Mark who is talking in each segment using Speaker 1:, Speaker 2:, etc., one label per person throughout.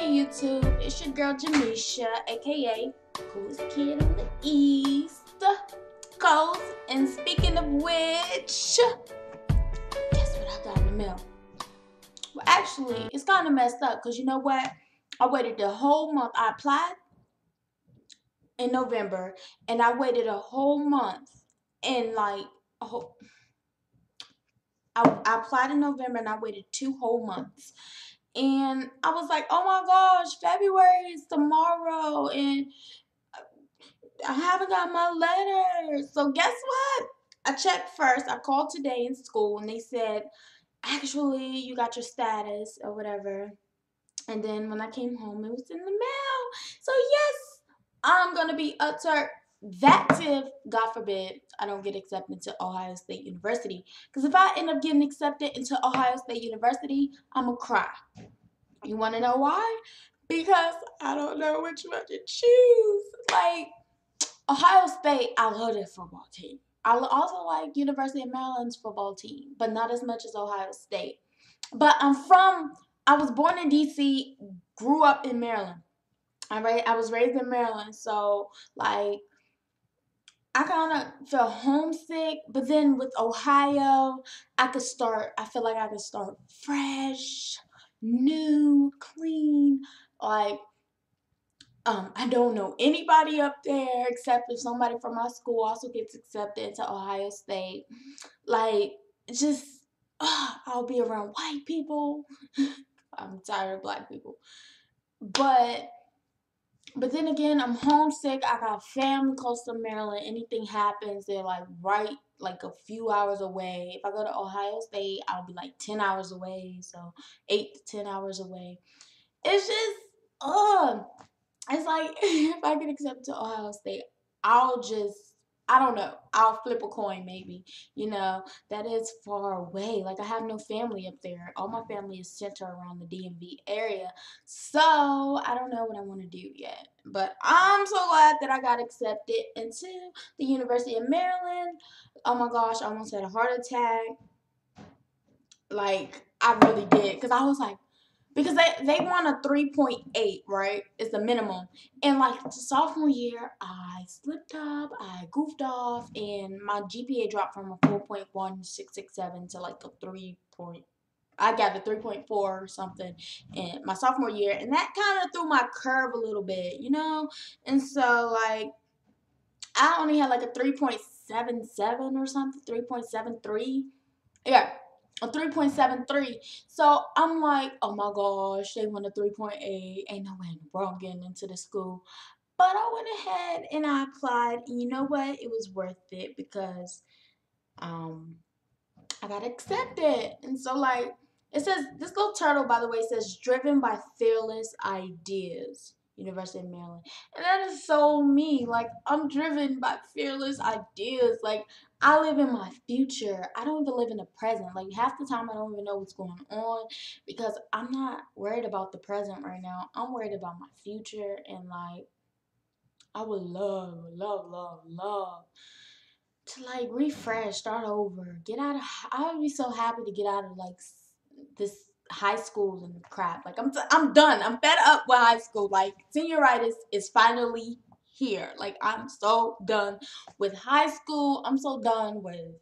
Speaker 1: YouTube, it's your girl Jamisha, aka Coolest Kid on the East Coast. And speaking of which, guess what I got in the mail? Well, actually, it's kind of messed up because you know what? I waited the whole month. I applied in November, and I waited a whole month, and like a whole, I applied in November, and I waited 2 whole months. And I was like, oh my gosh, February is tomorrow, and I haven't got my letter. So guess what? I checked first. I called today in school, and they said, actually, you got your status or whatever. And then when I came home, it was in the mail. So yes, I'm going to be utter that if, God forbid, I don't get accepted to Ohio State University. Because if I end up getting accepted into Ohio State University, I'm going to cry. You want to know why? Because I don't know which one to choose. Like, Ohio State, I love their football team. I also like University of Maryland's football team, but not as much as Ohio State. But I was born in D.C., grew up in Maryland. I was raised in Maryland, so, like, I kind of feel homesick, but then with Ohio, I feel like I could start fresh, new, clean, like, I don't know anybody up there except if somebody from my school also gets accepted into Ohio State. Like, just, I'll be around white people. I'm tired of black people. But then again, I'm homesick. I got family close to Maryland. Anything happens, they're like right, like a few hours away. If I go to Ohio State, I'll be like 10 hours away. So 8 to 10 hours away. It's just, it's like, if I get accepted to Ohio State, I don't know, I'll flip a coin maybe. You know, that is far away. Like, I have no family up there. All my family is centered around the DMV area. So, I don't know what I want to do yet. But I'm so glad that I got accepted into the University of Maryland. Oh my gosh, I almost had a heart attack. Like, I really did. Because I was like, because they want a 3.8, right? It's the minimum. And like sophomore year, I slipped up, I goofed off, and my GPA dropped from a 4.1667 to like a 3. I got a 3.4 or something in my sophomore year, and that kind of threw my curve a little bit, you know? And so, like, I only had like a 3.77 or something, 3.73. Yeah, a 3.73. So I'm like, oh my gosh, they want a 3.8. Ain't no way in the world I'm getting into the school. But I went ahead and I applied, and you know what? It was worth it because I got accepted. And so, like, it says, this little turtle, by the way, says driven by fearless ideas. University of Maryland. And that is so me. Like, I'm driven by fearless ideas. Like, I live in my future. I don't even live in the present. Like, half the time I don't even know what's going on because I'm not worried about the present right now. I'm worried about my future, and like, I would love, love, love, love to like refresh, start over, get out of. I would be so happy to get out of like this high school and crap. Like, I'm done. I'm fed up with high school. Like, senioritis is finally here. Like, I'm so done with high school. I'm so done with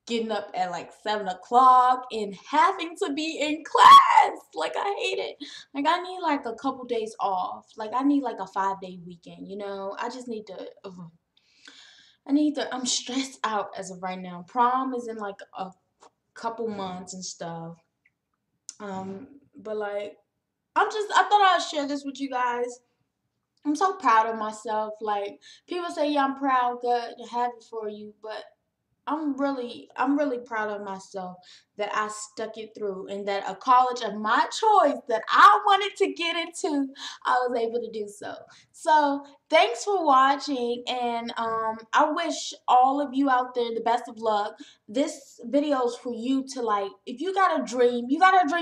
Speaker 1: getting up at like 7 o'clock and having to be in class. Like, I hate it. Like, I need like a couple days off. Like, I need like a 5-day weekend, you know? I just need to. I'm stressed out as of right now. Prom is in like a couple months and stuff. But like, I thought I'd share this with you guys. I'm so proud of myself. Like, people say, yeah, I'm proud, good, happy for you, but I'm really proud of myself that I stuck it through, and that a college of my choice that I wanted to get into, I was able to do so. So thanks for watching, and I wish all of you out there the best of luck. This video is for you to, like, if you got a dream,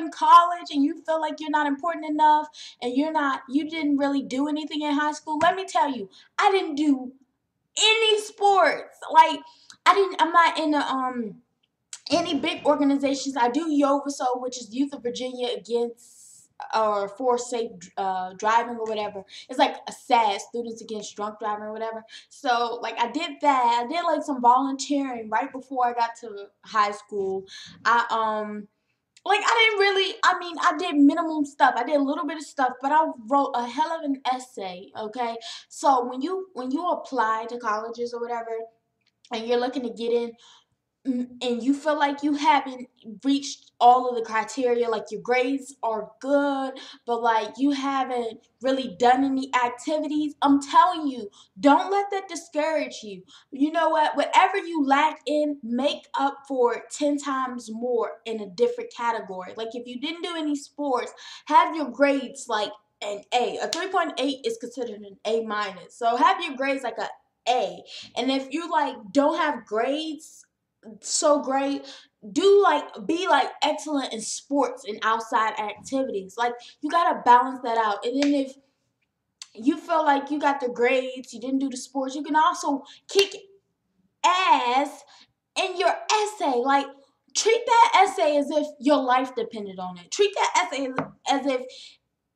Speaker 1: college, and you feel like you're not important enough, and you didn't really do anything in high school. Let me tell you, I didn't do any sports. Like, I'm not in any big organizations. I do YOVASO, which is Youth of Virginia Against or for safe driving or whatever. It's like a SAD, Students Against Drunk Driving or whatever. So like I did that. I did like some volunteering right before I got to high school. I didn't really, I did minimum stuff. I did a little bit of stuff, but I wrote a hell of an essay, okay? So when you apply to colleges or whatever and you're looking to get in, and you feel like you haven't reached all of the criteria, like your grades are good, but like you haven't really done any activities, I'm telling you, don't let that discourage you. You know what? Whatever you lack in, make up for it 10 times more in a different category. Like if you didn't do any sports, have your grades like an A. A 3.8 is considered an A minus. So have your grades like a A. And if you like don't have grades so great, be like excellent in sports and outside activities. Like you gotta balance that out. And then if you feel like you got the grades, you didn't do the sports, you can also kick ass in your essay. Like treat that essay as if your life depended on it. Treat that essay as if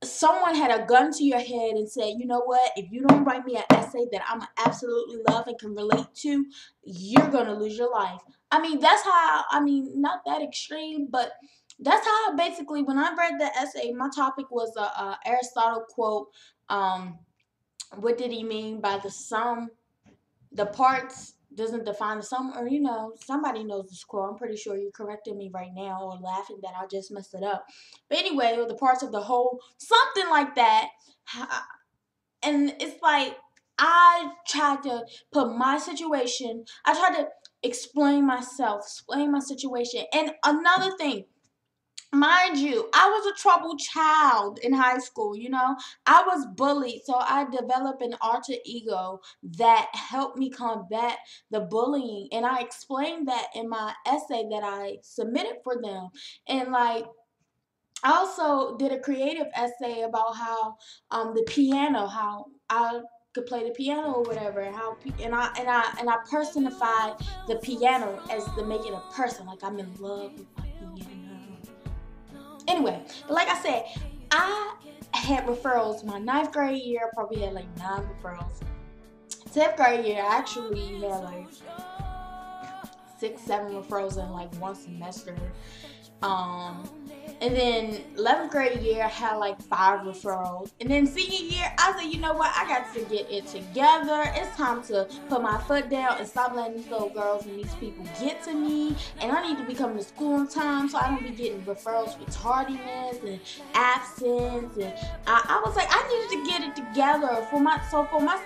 Speaker 1: someone had a gun to your head and said, you know what, if you don't write me an essay that I'm absolutely love and can relate to, you're going to lose your life. That's how, not that extreme, but that's how basically when I read the essay, my topic was a Aristotle quote. What did he mean by the parts doesn't define the sum, or somebody knows this quote. I'm pretty sure you're correcting me right now or laughing that I just messed it up. But anyway, the parts of the whole, something like that. And it's like I tried to put my situation, I tried to explain myself, explain my situation. And another thing, mind you, I was a troubled child in high school, I was bullied, so I developed an alter ego that helped me combat the bullying, and I explained that in my essay that I submitted for them. And like I also did a creative essay about how the piano, how I could play the piano or whatever, and I personified the piano as to make it a person, like I'm in love with my piano. Anyway, but like I said, I had referrals my 9th grade year. I probably had like 9 referrals. 10th grade year, I actually had like 6, 7 referrals in like one semester. And then 11th grade year, I had like 5 referrals. And then senior year, I said, you know what? I got to get it together. It's time to put my foot down and stop letting these little girls and these people get to me. And I need to be coming to school on time so I don't be getting referrals for tardiness and absence. And I was like, I needed to get it together for my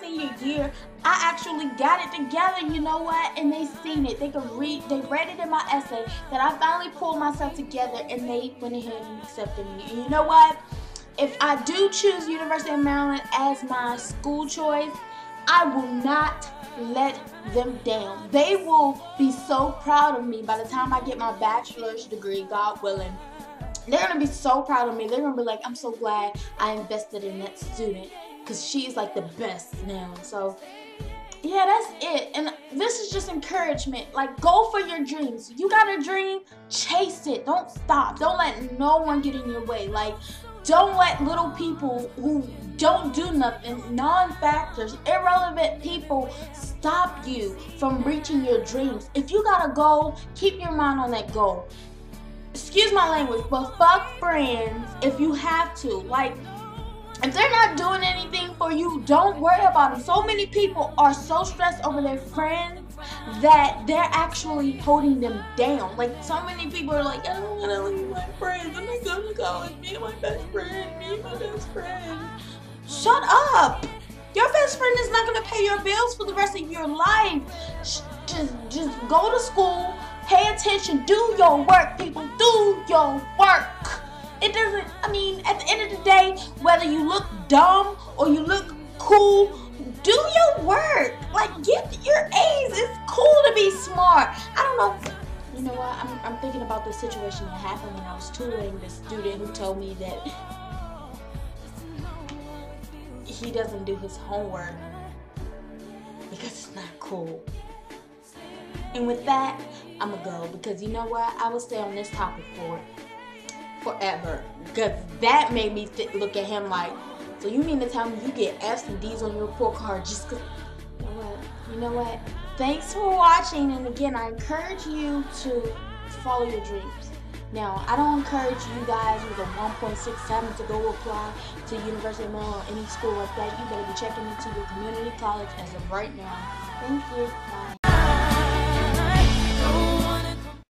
Speaker 1: senior year. I actually got it together, you know what? And they seen it. They read it in my essay that I finally pulled myself together, and they went ahead and accepted me. And you know what? If I do choose University of Maryland as my school choice, I will not let them down. They will be so proud of me by the time I get my bachelor's degree, God willing. They're going to be so proud of me. They're going to be like, I'm so glad I invested in that student because she's like the best now. So yeah, that's it. And this is just encouragement. Like, go for your dreams. You got a dream, chase it. Don't stop. Don't let no one get in your way. Like, don't let little people who don't do nothing, non-factors, irrelevant people stop you from reaching your dreams. If you got a goal, keep your mind on that goal. Excuse my language, but fuck friends if you have to. Like, if they're not doing anything for you, don't worry about them. So many people are so stressed over their friends that they're actually holding them down. Like, so many people are like, I don't want to leave my friends. I'm not going to college. Me and my best friend. Shut up. Your best friend is not going to pay your bills for the rest of your life. Just go to school. Pay attention. Do your work, people. Do your work. It doesn't, at the end of the day, whether you look dumb or you look cool, do your work. Like, get your A's. It's cool to be smart. I don't know. You know what? I'm thinking about the situation that happened when I was tutoring the student who told me that he doesn't do his homework because it's not cool. And with that, I'm going to go because you know what? I will stay on this topic for forever. Because that made me look at him like, so you mean to tell me you get F's and D's on your report card just because? You know what? Thanks for watching, and again, I encourage you to follow your dreams. Now, I don't encourage you guys with a 1.67 to go apply to University of Maryland or any school like that. You better be checking into your community college as of right now. Thank you. Bye.